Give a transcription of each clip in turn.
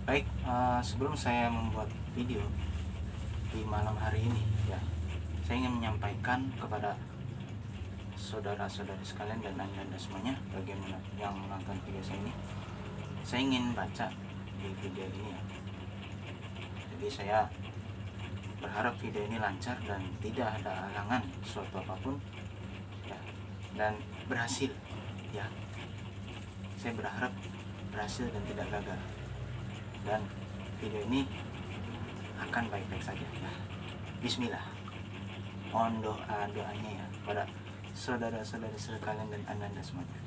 Baik, sebelum saya membuat video di malam hari ini, ya, saya ingin menyampaikan kepada saudara-saudari sekalian dan anda semuanya, bagaimana yang menonton video saya ini. Saya ingin baca di video ini, ya. Jadi saya berharap video ini lancar dan tidak ada halangan suatu apapun, ya, dan berhasil, ya. Saya berharap berhasil dan tidak gagal, dan video ini akan baik-baik saja, ya. Bismillah. Mohon doanya, ya, pada saudara-saudari sekalian dan anda semuanya.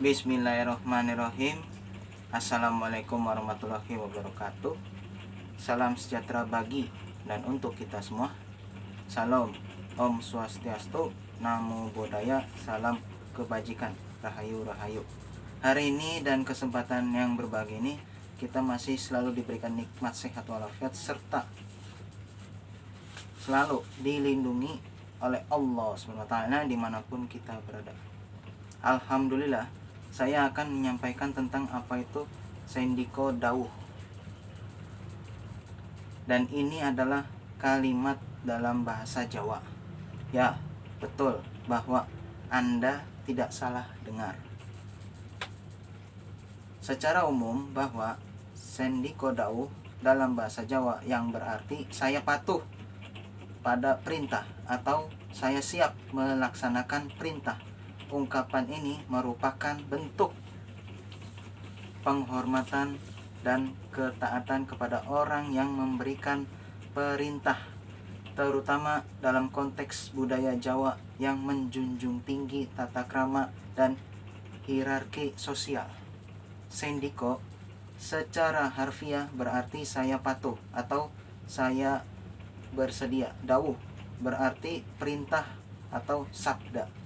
Bismillahirrahmanirrahim. Assalamualaikum warahmatullahi wabarakatuh. Salam sejahtera bagi dan untuk kita semua. Salam, Om Swastiastu, Namo Buddhaya, salam kebajikan, Rahayu Rahayu. Hari ini dan kesempatan yang berbahagia ini, kita masih selalu diberikan nikmat sehat walafiat serta selalu dilindungi oleh Allah SWT dimanapun kita berada. Alhamdulillah, saya akan menyampaikan tentang apa itu Sendiko Dawuh. Dan ini adalah kalimat dalam bahasa Jawa. Ya, betul bahwa Anda tidak salah dengar. Secara umum bahwa Sendiko Dawuh dalam bahasa Jawa yang berarti saya patuh pada perintah atau saya siap melaksanakan perintah. Ungkapan ini merupakan bentuk penghormatan dan ketaatan kepada orang yang memberikan perintah, terutama dalam konteks budaya Jawa yang menjunjung tinggi tata krama dan hierarki sosial. Sendiko secara harfiah berarti saya patuh atau saya bersedia. Dawuh berarti perintah atau sabda.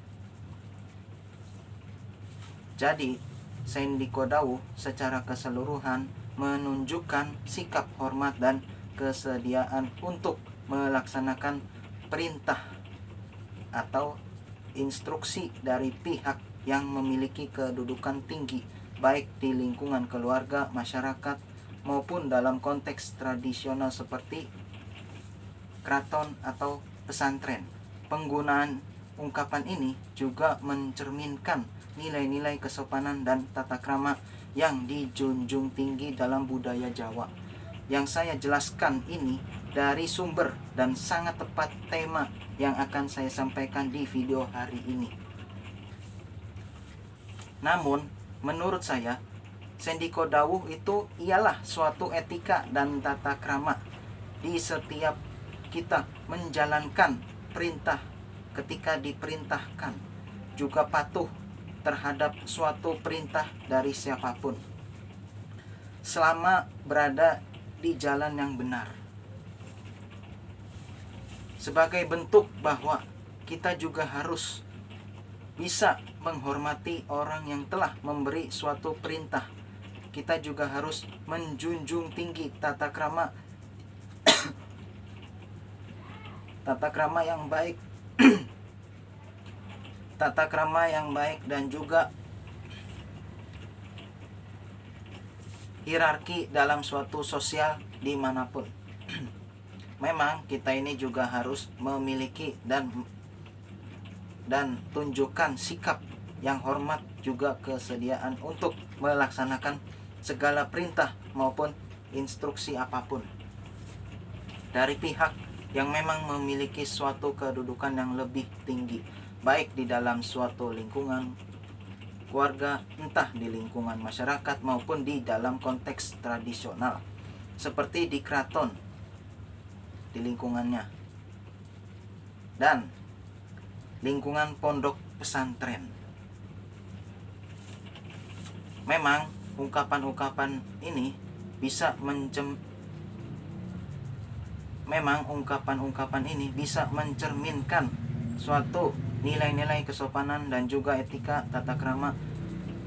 Jadi, Sendiko Dawuh secara keseluruhan menunjukkan sikap hormat dan kesediaan untuk melaksanakan perintah atau instruksi dari pihak yang memiliki kedudukan tinggi, baik di lingkungan keluarga, masyarakat, maupun dalam konteks tradisional seperti keraton atau pesantren. Penggunaan ungkapan ini juga mencerminkan nilai-nilai kesopanan dan tata krama yang dijunjung tinggi dalam budaya Jawa. Yang saya jelaskan ini dari sumber dan sangat tepat tema yang akan saya sampaikan di video hari ini. Namun, menurut saya, Sendiko Dawuh itu ialah suatu etika dan tata krama di setiap kita menjalankan perintah ketika diperintahkan, juga patuh terhadap suatu perintah dari siapapun selama berada di jalan yang benar. Sebagai bentuk bahwa kita juga harus bisa menghormati orang yang telah memberi suatu perintah, kita juga harus menjunjung tinggi tata krama yang baik tata krama yang baik dan juga hierarki dalam suatu sosial dimanapun. Memang kita ini juga harus memiliki dan tunjukkan sikap yang hormat, juga kesediaan untuk melaksanakan segala perintah maupun instruksi apapun dari pihak yang memang memiliki suatu kedudukan yang lebih tinggi, baik di dalam suatu lingkungan keluarga, entah di lingkungan masyarakat maupun di dalam konteks tradisional. seperti di keraton, di lingkungannya, dan lingkungan pondok pesantren. Memang ungkapan-ungkapan ini bisa mencerminkan suatu nilai-nilai kesopanan dan juga etika tata krama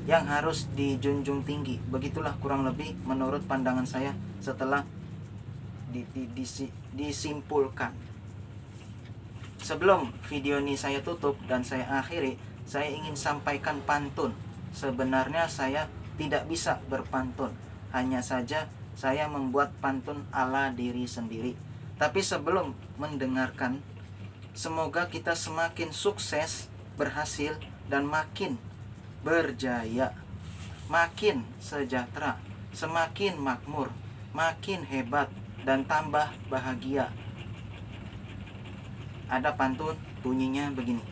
yang harus dijunjung tinggi. Begitulah kurang lebih menurut pandangan saya setelah disimpulkan. Sebelum video ini saya tutup dan saya akhiri, saya ingin sampaikan pantun. Sebenarnya saya tidak bisa berpantun, hanya saja saya membuat pantun ala diri sendiri. Tapi sebelum mendengarkan, semoga kita semakin sukses, berhasil, dan makin berjaya, makin sejahtera, semakin makmur, makin hebat, dan tambah bahagia. Ada pantun bunyinya begini: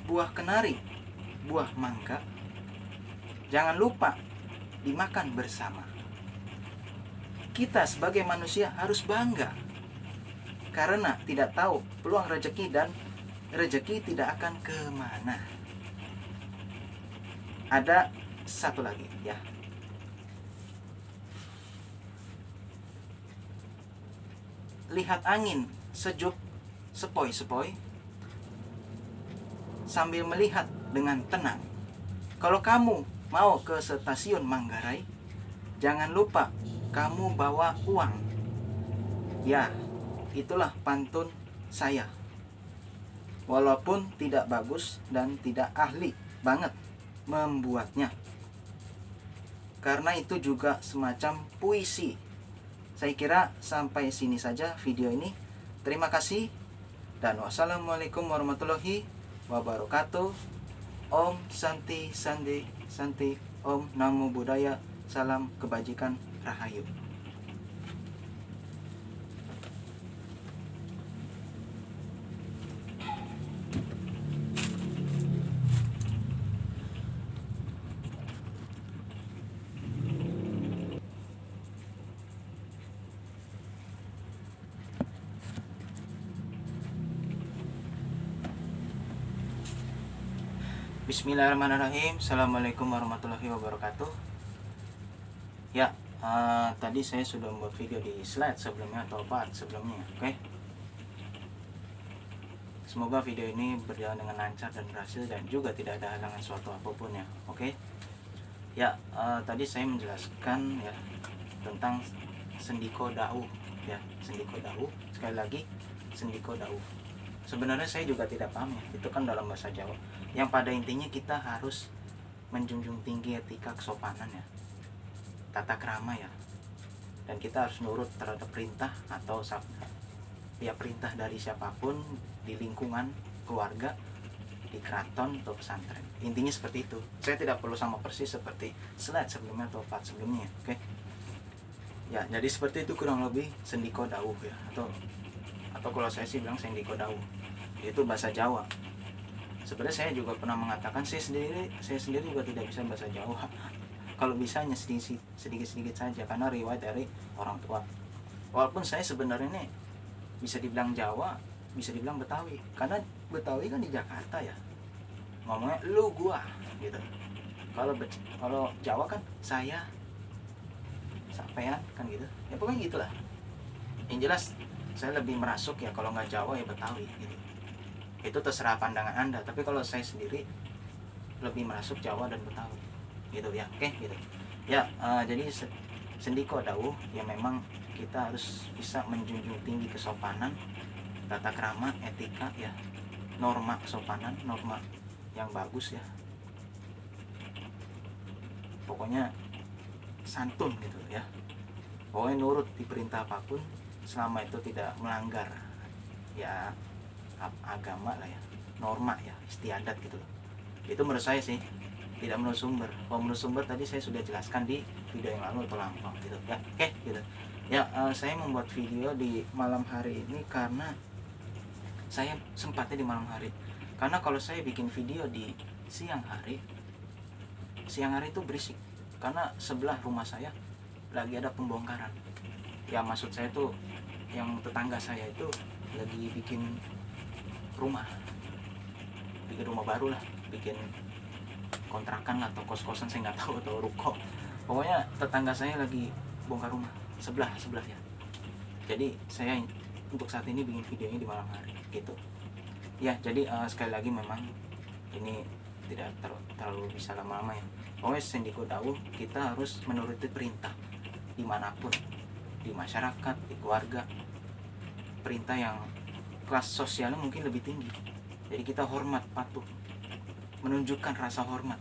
buah kenari, buah mangga, jangan lupa dimakan bersama. Kita sebagai manusia harus bangga karena tidak tahu peluang rezeki dan rezeki tidak akan kemana. Ada satu lagi ya. Lihat angin sejuk sepoi-sepoi sambil melihat dengan tenang. Kalau kamu mau ke stasiun Manggarai, jangan lupa kamu bawa uang. Ya, itulah pantun saya. Walaupun tidak bagus dan tidak ahli banget membuatnya, karena itu juga semacam puisi. Saya kira sampai sini saja video ini. Terima kasih dan wassalamualaikum warahmatullahi wabarakatuh. Om Santi Santi Santi, Om Namo Buddhaya, salam kebajikan, rahayu. Bismillahirrahmanirrahim. Assalamualaikum warahmatullahi wabarakatuh. Ya, tadi saya sudah membuat video di slide sebelumnya atau part sebelumnya. Oke. Semoga video ini berjalan dengan lancar dan berhasil dan juga tidak ada halangan suatu apapun ya. Oke. Ya, tadi saya menjelaskan ya tentang sendiko dahu ya, sendiko dahu. Sekali lagi, sendiko dahu. Sebenarnya saya juga tidak paham ya, itu kan dalam bahasa Jawa. Yang pada intinya kita harus menjunjung tinggi etika kesopanan ya, tata krama ya, dan kita harus nurut terhadap perintah atau ya perintah dari siapapun di lingkungan keluarga, di keraton atau pesantren. Intinya seperti itu. Saya tidak perlu sama persis seperti slide sebelumnya atau part sebelumnya. Oke. Ya, jadi seperti itu kurang lebih sendiko dawuh ya, atau kalau saya sih bilang sendiko dawuh. Itu bahasa Jawa. Sebenarnya saya juga pernah mengatakan saya sendiri juga tidak bisa bahasa Jawa. Kalau bisanya sedikit saja karena riwayat dari orang tua. Walaupun saya sebenarnya ini bisa dibilang Jawa, bisa dibilang Betawi. Karena Betawi kan di Jakarta ya. Ngomongnya lu gua gitu. Kalau Jawa kan saya, sampean kan gitu. Ya pokoknya gitulah. Yang jelas saya lebih merasuk ya kalau nggak Jawa ya Betawi gitu. Itu terserah pandangan Anda, tapi kalau saya sendiri lebih merasuk Jawa dan Betawi gitu ya. Oke gitu ya. Jadi sendiko dawuh ya, memang kita harus bisa menjunjung tinggi kesopanan, tata krama, etika ya, norma kesopanan, norma yang bagus ya, pokoknya santun gitu ya. Pokoknya nurut di perintah apapun selama itu tidak melanggar ya agama lah ya, norma ya, istiadat gitu loh. Itu menurut saya sih, tidak menurut sumber. Kalau menurut sumber tadi saya sudah jelaskan di video yang lalu atau lampau gitu ya. Oke gitu ya. Saya membuat video di malam hari ini karena saya sempatnya di malam hari, karena kalau saya bikin video di siang hari itu berisik, karena sebelah rumah saya lagi ada pembongkaran. Ya maksud saya tuh yang tetangga saya itu lagi bikin rumah baru lah, bikin kontrakan atau kos-kosan, saya nggak tahu, atau ruko. Pokoknya tetangga saya lagi bongkar rumah sebelah ya. Jadi saya untuk saat ini bikin videonya di malam hari gitu ya. Jadi sekali lagi memang ini tidak terlalu bisa lama-lama ya. Pokoknya Sendiko Daud, kita harus menuruti perintah dimanapun, di masyarakat, di keluarga, perintah yang kelas sosialnya mungkin lebih tinggi. Jadi kita hormat, patuh, menunjukkan rasa hormat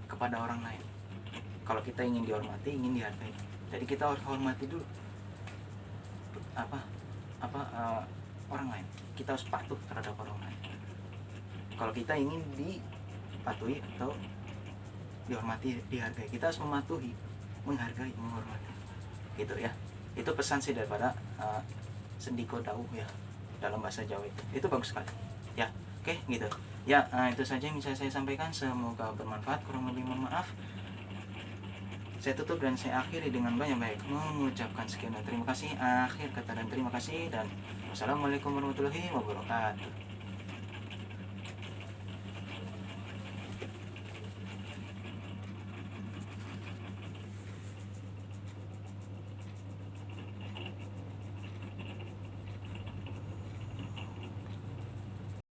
kepada orang lain. Kalau kita ingin dihormati, ingin dihargai, jadi kita harus hormati dulu orang lain. Kita harus patuh terhadap orang lain. Kalau kita ingin dipatuhi atau dihormati, dihargai, kita harus mematuhi, menghargai, menghormati gitu ya. Itu pesan sih daripada Sendiko Daud ya, dalam bahasa Jawa itu bagus sekali ya. Oke gitu ya. Itu saja yang bisa saya sampaikan, semoga bermanfaat. Kurang lebih mohon maaf. Saya tutup dan saya akhiri dengan banyak-banyak mengucapkan sekian dan terima kasih. Akhir kata dan terima kasih, dan wassalamualaikum warahmatullahi wabarakatuh.